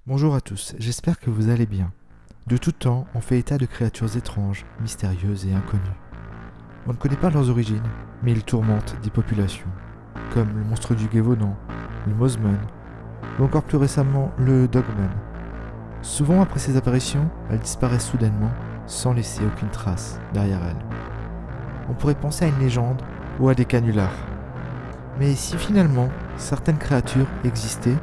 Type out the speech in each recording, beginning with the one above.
Bonjour à tous, j'espère que vous allez bien. De tout temps, on fait état de créatures étranges, mystérieuses et inconnues. On ne connaît pas leurs origines, mais ils tourmentent des populations, comme le monstre du Gévaudan, le Mothman, ou encore plus récemment le Dogman. Souvent après ces apparitions, elles disparaissent soudainement, sans laisser aucune trace derrière elles. On pourrait penser à une légende ou à des canulars. Mais si finalement certaines créatures existaient,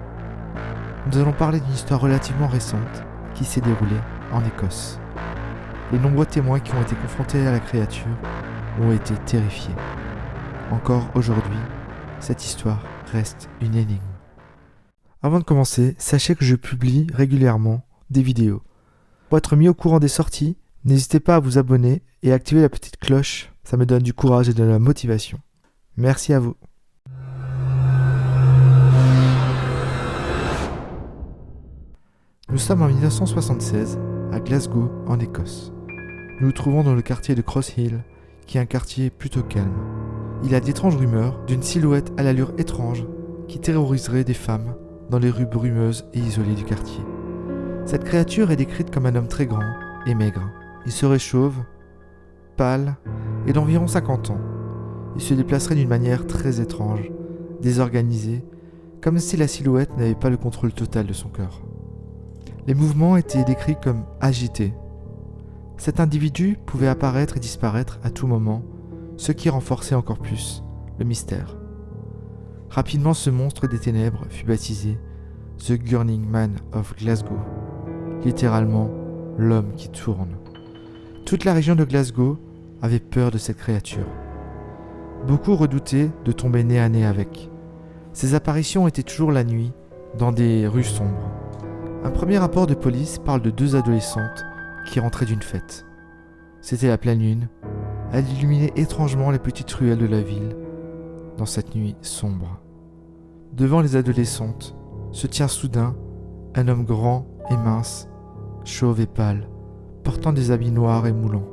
nous allons parler d'une histoire relativement récente qui s'est déroulée en Écosse. Les nombreux témoins qui ont été confrontés à la créature ont été terrifiés. Encore aujourd'hui, cette histoire reste une énigme. Avant de commencer, sachez que je publie régulièrement des vidéos. Pour être mis au courant des sorties, n'hésitez pas à vous abonner et à activer la petite cloche, ça me donne du courage et de la motivation. Merci à vous. Nous sommes en 1976, à Glasgow, en Écosse. Nous nous trouvons dans le quartier de Cross Hill, qui est un quartier plutôt calme. Il y a d'étranges rumeurs d'une silhouette à l'allure étrange qui terroriserait des femmes dans les rues brumeuses et isolées du quartier. Cette créature est décrite comme un homme très grand et maigre. Il serait chauve, pâle et d'environ 50 ans. Il se déplacerait d'une manière très étrange, désorganisée, comme si la silhouette n'avait pas le contrôle total de son corps. Les mouvements étaient décrits comme agités. Cet individu pouvait apparaître et disparaître à tout moment, ce qui renforçait encore plus le mystère. Rapidement, ce monstre des ténèbres fut baptisé The Gurning Man of Glasgow, littéralement l'homme qui tourne. Toute la région de Glasgow avait peur de cette créature. Beaucoup redoutaient de tomber nez à nez avec. Ces apparitions étaient toujours la nuit, dans des rues sombres. Un premier rapport de police parle de 2 adolescentes qui rentraient d'une fête. C'était la pleine lune. Elle illuminait étrangement les petites ruelles de la ville dans cette nuit sombre. Devant les adolescentes se tient soudain un homme grand et mince, chauve et pâle, portant des habits noirs et moulants.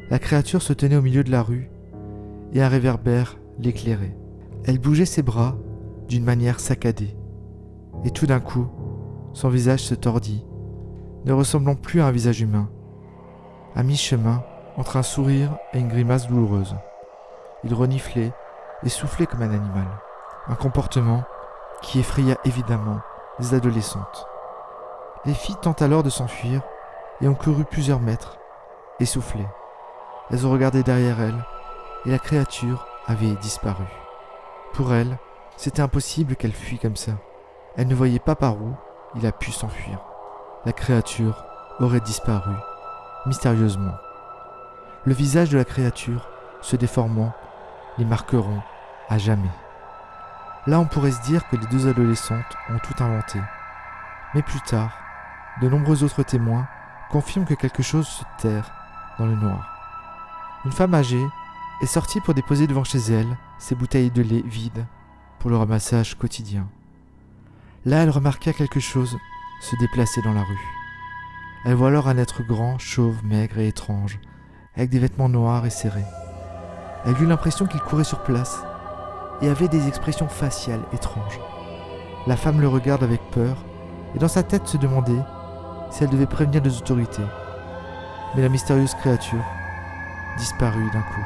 La créature se tenait au milieu de la rue et un réverbère l'éclairait. Elle bougeait ses bras d'une manière saccadée. Et tout d'un coup, son visage se tordit, ne ressemblant plus à un visage humain, à mi-chemin entre un sourire et une grimace douloureuse. Il reniflait et soufflait comme un animal, un comportement qui effraya évidemment les adolescentes. Les filles tentent alors de s'enfuir et ont couru plusieurs mètres, essoufflées. Elles ont regardé derrière elles et la créature avait disparu. Pour elles, c'était impossible qu'elle fuit comme ça. Elles ne voyaient pas par où il a pu s'enfuir. La créature aurait disparu, mystérieusement. Le visage de la créature, se déformant, les marqueront à jamais. Là, on pourrait se dire que les 2 adolescentes ont tout inventé. Mais plus tard, de nombreux autres témoins confirment que quelque chose se terre dans le noir. Une femme âgée est sortie pour déposer devant chez elle ses bouteilles de lait vides pour le ramassage quotidien. Là, elle remarqua quelque chose se déplacer dans la rue. Elle voit alors un être grand, chauve, maigre et étrange, avec des vêtements noirs et serrés. Elle eut l'impression qu'il courait sur place et avait des expressions faciales étranges. La femme le regarde avec peur et dans sa tête se demandait si elle devait prévenir les autorités. Mais la mystérieuse créature disparut d'un coup.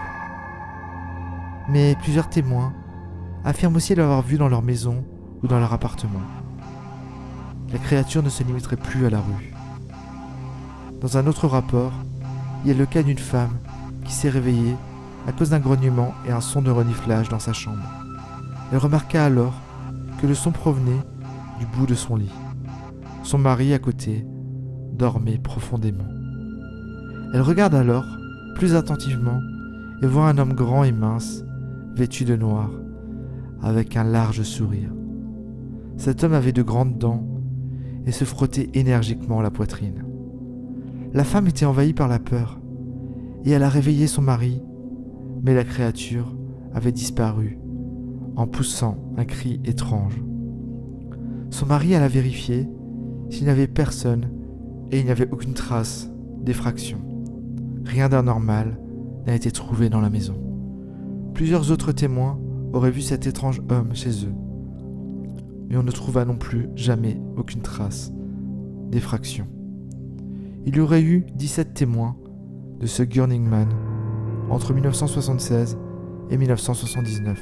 Mais plusieurs témoins affirment aussi l'avoir vue dans leur maison ou dans leur appartement. La créature ne se limiterait plus à la rue. Dans un autre rapport, il y a le cas d'une femme qui s'est réveillée à cause d'un grognement et un son de reniflage dans sa chambre. Elle remarqua alors que le son provenait du bout de son lit. Son mari, à côté, dormait profondément. Elle regarde alors plus attentivement et voit un homme grand et mince, vêtu de noir, avec un large sourire. Cet homme avait de grandes dents et se frottait énergiquement la poitrine. La femme était envahie par la peur et elle a réveillé son mari, mais la créature avait disparu en poussant un cri étrange. Son mari alla vérifier s'il n'y avait personne et il n'y avait aucune trace d'effraction. Rien d'anormal n'a été trouvé dans la maison. Plusieurs autres témoins auraient vu cet étrange homme chez eux, mais on ne trouva non plus jamais aucune trace d'effraction. Il y aurait eu 17 témoins de ce Burning Man entre 1976 et 1979.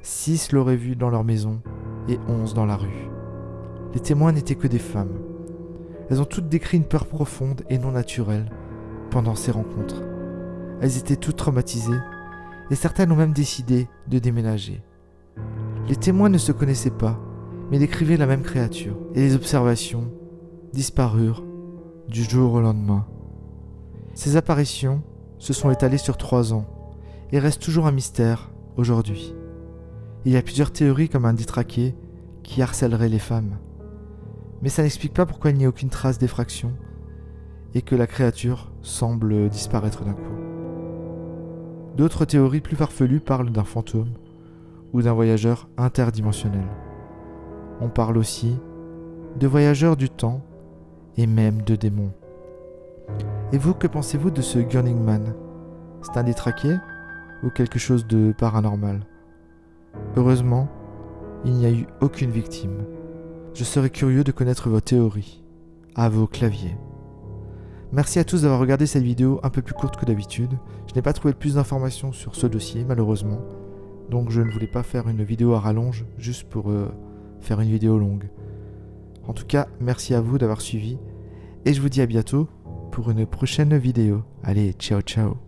6 l'auraient vu dans leur maison et 11 dans la rue. Les témoins n'étaient que des femmes. Elles ont toutes décrit une peur profonde et non naturelle pendant ces rencontres. Elles étaient toutes traumatisées et certaines ont même décidé de déménager. Les témoins ne se connaissaient pas, mais décrivaient la même créature et les observations disparurent du jour au lendemain. Ces apparitions se sont étalées sur 3 ans et restent toujours un mystère aujourd'hui. Il y a plusieurs théories comme un détraqué qui harcèlerait les femmes. Mais ça n'explique pas pourquoi il n'y a aucune trace d'effraction et que la créature semble disparaître d'un coup. D'autres théories plus farfelues parlent d'un fantôme ou d'un voyageur interdimensionnel. On parle aussi de voyageurs du temps et même de démons. Et vous, que pensez-vous de ce Burning Man ? C'est un détraqué ou quelque chose de paranormal ? Heureusement, il n'y a eu aucune victime. Je serais curieux de connaître vos théories. À vos claviers. Merci à tous d'avoir regardé cette vidéo un peu plus courte que d'habitude. Je n'ai pas trouvé plus d'informations sur ce dossier, malheureusement. Donc je ne voulais pas faire une vidéo à rallonge, juste pour faire une vidéo longue. En tout cas, merci à vous d'avoir suivi. Et je vous dis à bientôt pour une prochaine vidéo. Allez, ciao ciao.